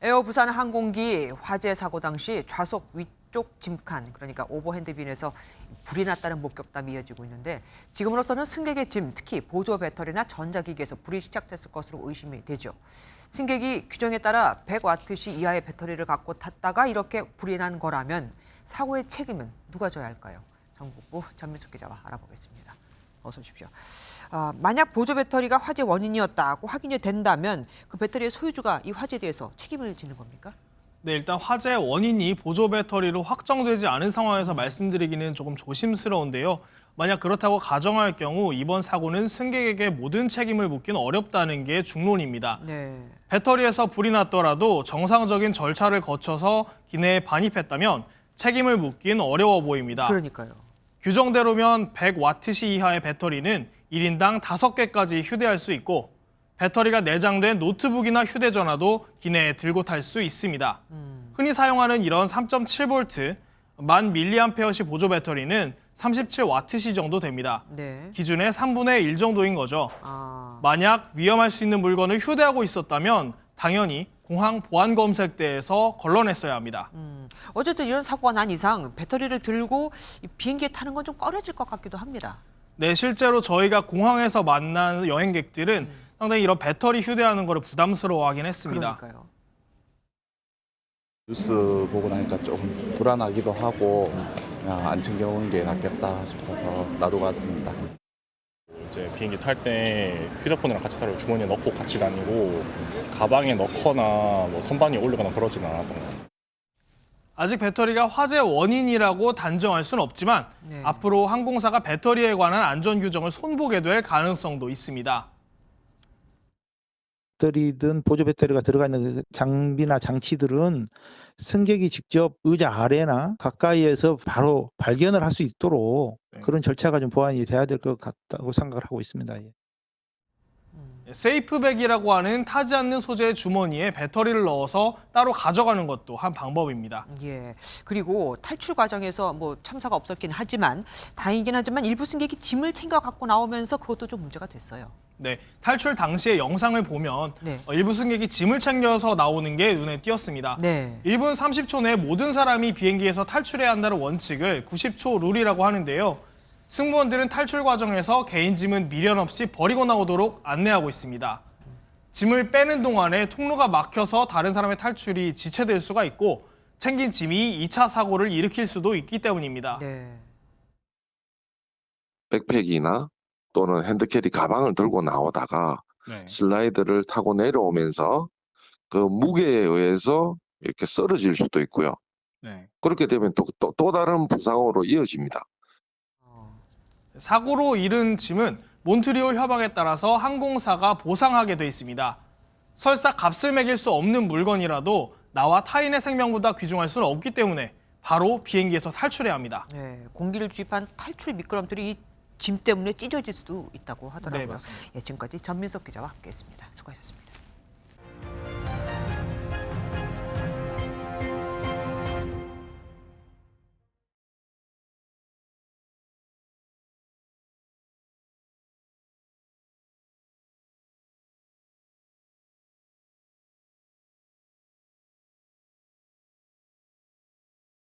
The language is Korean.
에어 부산 항공기 화재 사고 당시 좌석 위쪽 짐칸, 그러니까 오버핸드빈에서 불이 났다는 목격담이 이어지고 있는데 지금으로서는 승객의 짐, 특히 보조 배터리나 전자기기에서 불이 시작됐을 것으로 의심이 되죠. 승객이 규정에 따라 100와트시 이하의 배터리를 갖고 탔다가 이렇게 불이 난 거라면 사고의 책임은 누가 져야 할까요? 전국부 전민숙 기자와 알아보겠습니다. 어서 오십시오. 만약 보조 배터리가 화재 원인이었다고 확인이 된다면 그 배터리의 소유주가 이 화재에 대해서 책임을 지는 겁니까? 네, 일단 화재 원인이 보조 배터리로 확정되지 않은 상황에서 말씀드리기는 조금 조심스러운데요. 만약 그렇다고 가정할 경우 이번 사고는 승객에게 모든 책임을 묻기는 어렵다는 게 중론입니다. 네. 배터리에서 불이 났더라도 정상적인 절차를 거쳐서 기내에 반입했다면 책임을 묻기는 어려워 보입니다. 그러니까요. 규정대로면 100와트시 이하의 배터리는 1인당 5개까지 휴대할 수 있고 배터리가 내장된 노트북이나 휴대전화도 기내에 들고 탈 수 있습니다. 흔히 사용하는 이런 3.7V, 1000mAh시 보조 배터리는 37와트시 정도 됩니다. 네. 기준의 3분의 1 정도인 거죠. 만약 위험할 수 있는 물건을 휴대하고 있었다면 당연히 공항 보안검색대에서 걸러냈어야 합니다. 어쨌든 이런 사고가 난 이상 배터리를 들고 이 비행기에 타는 건 좀 꺼려질 것 같기도 합니다. 네, 실제로 저희가 공항에서 만난 여행객들은 상당히 이런 배터리 휴대하는 거를 부담스러워하긴 했습니다. 그러니까요. 뉴스 보고 나니까 조금 불안하기도 하고 그냥 안 챙겨오는 게 낫겠다 싶어서 놔두고 왔습니다. 이제 비행기 탈 때 휴대폰이랑 같이 타려 주머니에 넣고 같이 다니고 가방에 넣거나 뭐 선반 위에 올리거나 그러지는 않았던 것 같아요. 아직 배터리가 화재 원인이라고 단정할 수는 없지만 네. 앞으로 항공사가 배터리에 관한 안전 규정을 손보게 될 가능성도 있습니다. 배터리든 보조 배터리가 들어가 있는 장비나 장치들은 승객이 직접 의자 아래나 가까이에서 바로 발견을 할 수 있도록 그런 절차가 좀 보완이 돼야 될 것 같다고 생각을 하고 있습니다. 세이프백이라고 하는 타지 않는 소재의 주머니에 배터리를 넣어서 따로 가져가는 것도 한 방법입니다. 예. 그리고 탈출 과정에서 뭐 참사가 없었긴 하지만 다행이긴 하지만 일부 승객이 짐을 챙겨 갖고 나오면서 그것도 좀 문제가 됐어요. 네, 탈출 당시의 영상을 보면 네. 일부 승객이 짐을 챙겨서 나오는 게 눈에 띄었습니다. 네. 1분 30초 내에 모든 사람이 비행기에서 탈출해야 한다는 원칙을 90초 룰이라고 하는데요. 승무원들은 탈출 과정에서 개인 짐은 미련 없이 버리고 나오도록 안내하고 있습니다. 짐을 빼는 동안에 통로가 막혀서 다른 사람의 탈출이 지체될 수가 있고 챙긴 짐이 2차 사고를 일으킬 수도 있기 때문입니다. 네. 백팩이나 또는 핸드캐리 가방을 들고 나오다가 슬라이드를 타고 내려오면서 그 무게에 의해서 이렇게 쓰러질 수도 있고요. 그렇게 되면 또 다른 부상으로 이어집니다. 사고로 잃은 짐은 몬트리올 협약에 따라서 항공사가 보상하게 돼 있습니다. 설사 값을 매길 수 없는 물건이라도 나와 타인의 생명보다 귀중할 수는 없기 때문에 바로 비행기에서 탈출해야 합니다. 네. 공기를 주입한 탈출 미끄럼틀이 이 짐 때문에 찢어질 수도 있다고 하더라고요. 네, 맞습니다. 예, 지금까지 전민석 기자와 함께했습니다. 수고하셨습니다.